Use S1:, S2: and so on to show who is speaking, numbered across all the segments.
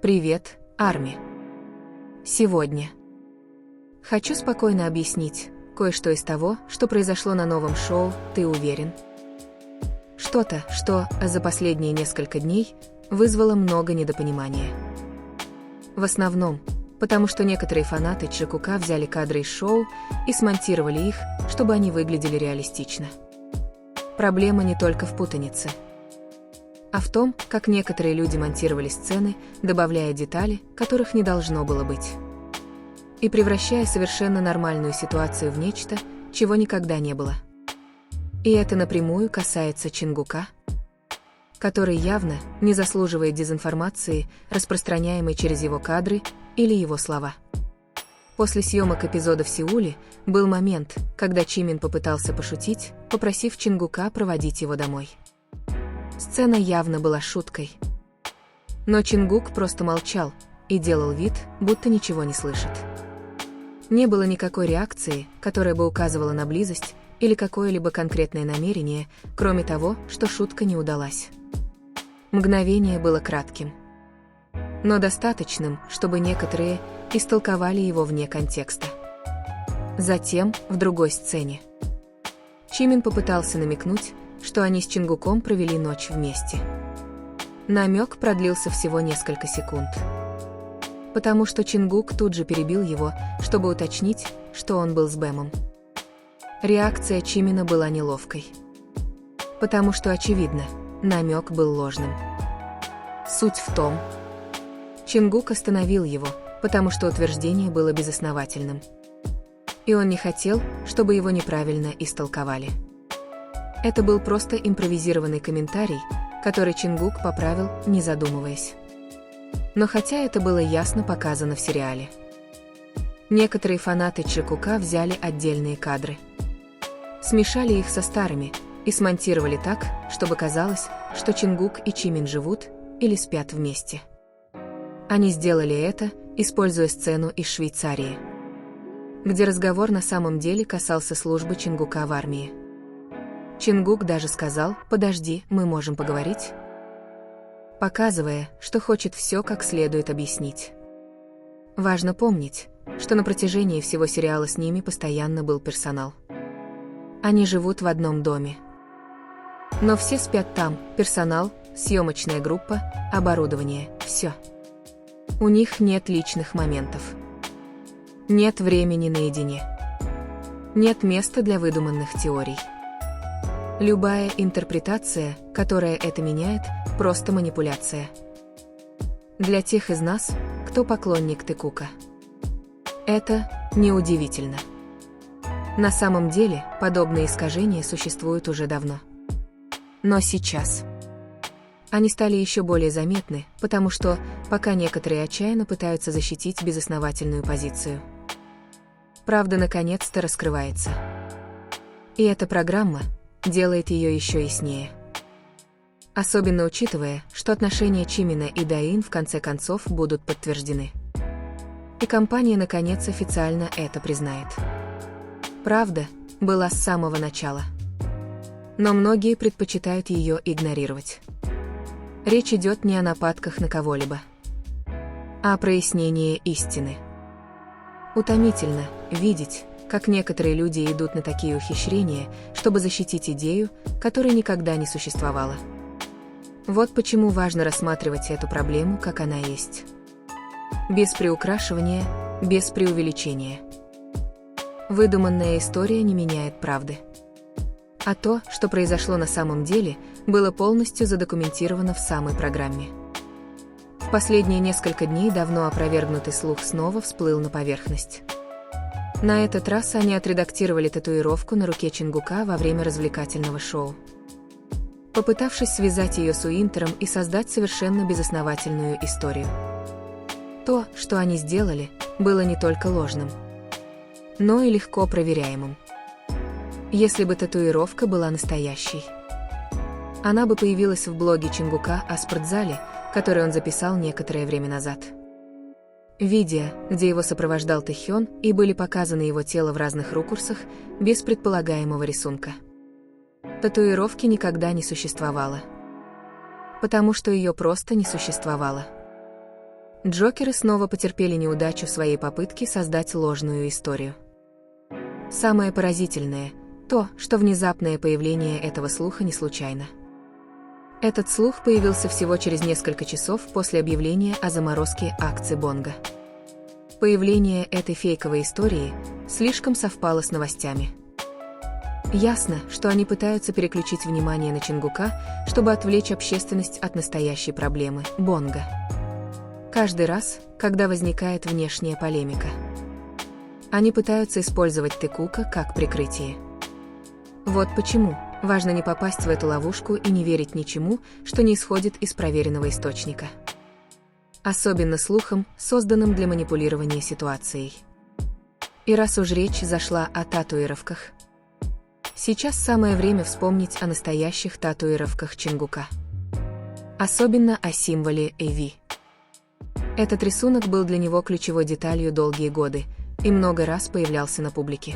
S1: Привет, Арми. Сегодня хочу спокойно объяснить кое-что из того, что произошло на новом шоу «Ты уверен?». Что-то, что за последние несколько дней вызвало много недопонимания. В основном, потому что некоторые фанаты Чжикука взяли кадры из шоу и смонтировали их, чтобы они выглядели реалистично. Проблема не только в путанице, а в том, как некоторые люди монтировали сцены, добавляя детали, которых не должно было быть, и превращая совершенно нормальную ситуацию в нечто, чего никогда не было. И это напрямую касается Чингука, который явно не заслуживает дезинформации, распространяемой через его кадры или его слова. После съемок эпизода в Сеуле был момент, когда Чимин попытался пошутить, попросив Чингука проводить его домой. Сцена явно была шуткой. Но Чингук просто молчал и делал вид, будто ничего не слышит. Не было никакой реакции, которая бы указывала на близость или какое-либо конкретное намерение, кроме того, что шутка не удалась. Мгновение было кратким, но достаточным, чтобы некоторые истолковали его вне контекста. Затем, в другой сцене, Чимин попытался намекнуть, что они с Чингуком провели ночь вместе. Намек продлился всего несколько секунд, потому что Чингук тут же перебил его, чтобы уточнить, что он был с Бэмом. Реакция Чимина была неловкой, потому что, очевидно, намек был ложным. Суть в том, Чингук остановил его, потому что утверждение было безосновательным, и он не хотел, чтобы его неправильно истолковали. Это был просто импровизированный комментарий, который Чингук поправил, не задумываясь. Но хотя это было ясно показано в сериале, некоторые фанаты Чжикука взяли отдельные кадры, смешали их со старыми и смонтировали так, чтобы казалось, что Чингук и Чимин живут или спят вместе. Они сделали это, используя сцену из Швейцарии, где разговор на самом деле касался службы Чингука в армии. Чингук даже сказал: «Подожди, мы можем поговорить?», показывая, что хочет все как следует объяснить. Важно помнить, что на протяжении всего сериала с ними постоянно был персонал. Они живут в одном доме, но все спят там: персонал, съемочная группа, оборудование, все. У них нет личных моментов. Нет времени наедине. Нет места для выдуманных теорий. Любая интерпретация, которая это меняет, просто манипуляция. Для тех из нас, кто поклонник Тэкука, это неудивительно. На самом деле, подобные искажения существуют уже давно. Но сейчас они стали еще более заметны, потому что, пока некоторые отчаянно пытаются защитить безосновательную позицию, правда наконец-то раскрывается. И эта программа делает ее еще яснее. Особенно учитывая, что отношения Чимина и Даин в конце концов будут подтверждены. И компания наконец официально это признает. Правда была с самого начала, но многие предпочитают ее игнорировать. Речь идет не о нападках на кого-либо, а о прояснении истины. Утомительно видеть, как некоторые люди идут на такие ухищрения, чтобы защитить идею, которой никогда не существовало. Вот почему важно рассматривать эту проблему, как она есть. Без приукрашивания, без преувеличения. Выдуманная история не меняет правды. А то, что произошло на самом деле, было полностью задокументировано в самой программе. В последние несколько дней давно опровергнутый слух снова всплыл на поверхность. На этот раз они отредактировали татуировку на руке Чингука во время развлекательного шоу, попытавшись связать ее с Уинтером и создать совершенно безосновательную историю. То, что они сделали, было не только ложным, но и легко проверяемым. Если бы татуировка была настоящей, она бы появилась в блоге Чингука о спортзале, который он записал некоторое время назад. Видео, где его сопровождал Тэхён, и были показаны его тело в разных ракурсах, без предполагаемого рисунка. Татуировки никогда не существовало, потому что ее просто не существовало. Джокеры снова потерпели неудачу в своей попытке создать ложную историю. Самое поразительное – то, что внезапное появление этого слуха не случайно. Этот слух появился всего через несколько часов после объявления о заморозке акций Бонга. Появление этой фейковой истории слишком совпало с новостями. Ясно, что они пытаются переключить внимание на Чингука, чтобы отвлечь общественность от настоящей проблемы – Бонга. Каждый раз, когда возникает внешняя полемика, они пытаются использовать Тэкука как прикрытие. Вот почему важно не попасть в эту ловушку и не верить ничему, что не исходит из проверенного источника. Особенно слухам, созданным для манипулирования ситуацией. И раз уж речь зашла о татуировках, сейчас самое время вспомнить о настоящих татуировках Чингука. Особенно о символе AV. Этот рисунок был для него ключевой деталью долгие годы и много раз появлялся на публике.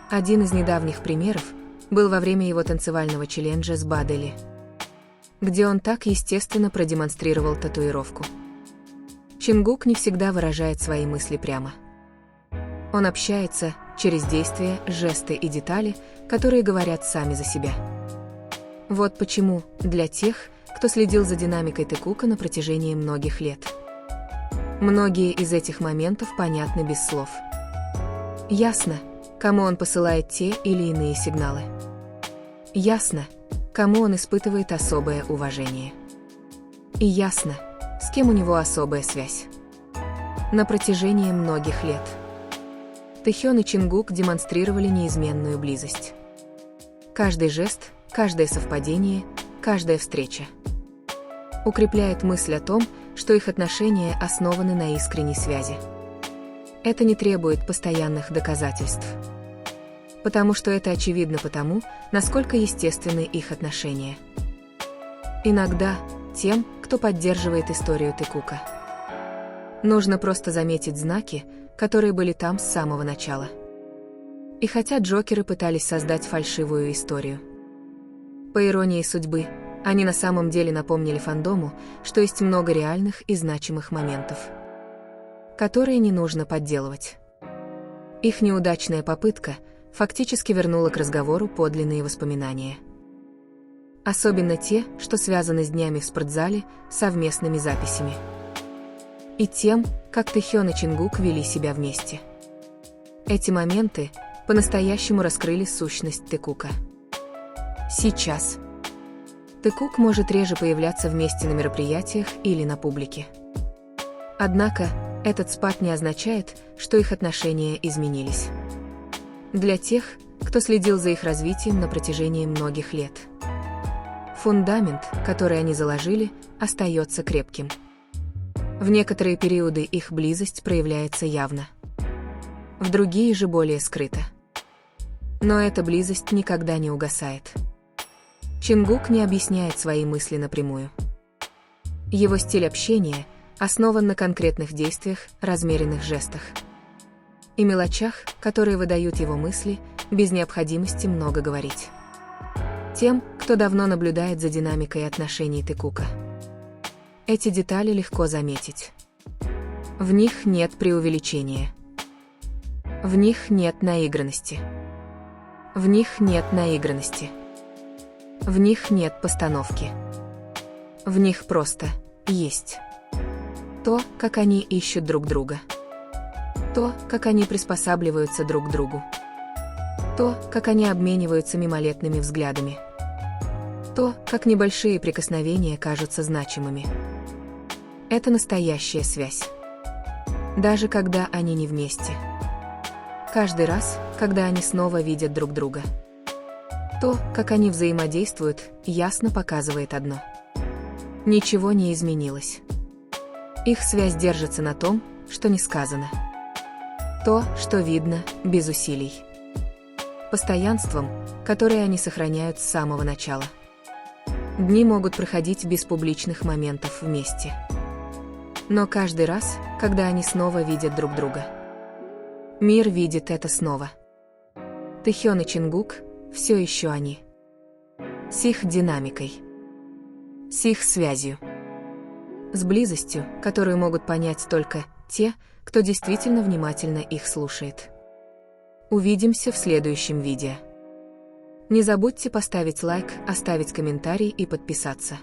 S1: Один из недавних примеров был во время его танцевального челленджа с Бадели, где он так естественно продемонстрировал татуировку. Чингук не всегда выражает свои мысли прямо. Он общается через действия, жесты и детали, которые говорят сами за себя. Вот почему, для тех, кто следил за динамикой Тэкука на протяжении многих лет, многие из этих моментов понятны без слов. Ясно, кому он посылает те или иные сигналы. Ясно, кому он испытывает особое уважение. И ясно, с кем у него особая связь. На протяжении многих лет Тэхён и Чингук демонстрировали неизменную близость. Каждый жест, каждое совпадение, каждая встреча укрепляет мысль о том, что их отношения основаны на искренней связи. Это не требует постоянных доказательств. Потому что это очевидно потому, насколько естественны их отношения. Иногда тем, кто поддерживает историю Тэкука, нужно просто заметить знаки, которые были там с самого начала. И хотя Джокеры пытались создать фальшивую историю, по иронии судьбы, они на самом деле напомнили фандому, что есть много реальных и значимых моментов, которые не нужно подделывать. Их неудачная попытка фактически вернула к разговору подлинные воспоминания. Особенно те, что связаны с днями в спортзале, совместными записями. И тем, как Тэхён и Чингук вели себя вместе. Эти моменты по-настоящему раскрыли сущность Тэкука. Сейчас Тэкук может реже появляться вместе на мероприятиях или на публике. Однако, этот спад не означает, что их отношения изменились. Для тех, кто следил за их развитием на протяжении многих лет, фундамент, который они заложили, остается крепким. В некоторые периоды их близость проявляется явно. В другие же более скрыто. Но эта близость никогда не угасает. Чингук не объясняет свои мысли напрямую. Его стиль общения основан на конкретных действиях, размеренных жестах и мелочах, которые выдают его мысли, без необходимости много говорить. Тем, кто давно наблюдает за динамикой отношений Тэкука, эти детали легко заметить. В них нет преувеличения. В них нет наигранности. В них нет наигранности. В них нет постановки. В них просто есть то, как они ищут друг друга. То, как они приспосабливаются друг к другу. То, как они обмениваются мимолетными взглядами. То, как небольшие прикосновения кажутся значимыми. Это настоящая связь. Даже когда они не вместе. Каждый раз, когда они снова видят друг друга. То, как они взаимодействуют, ясно показывает одно. Ничего не изменилось. Их связь держится на том, что не сказано. То, что видно, без усилий. Постоянством, которое они сохраняют с самого начала. Дни могут проходить без публичных моментов вместе. Но каждый раз, когда они снова видят друг друга, мир видит это снова. Тэхён и Чингук – все еще они. С их динамикой. С их связью. С близостью, которую могут понять только те, кто действительно внимательно их слушает. Увидимся в следующем видео. Не забудьте поставить лайк, оставить комментарий и подписаться.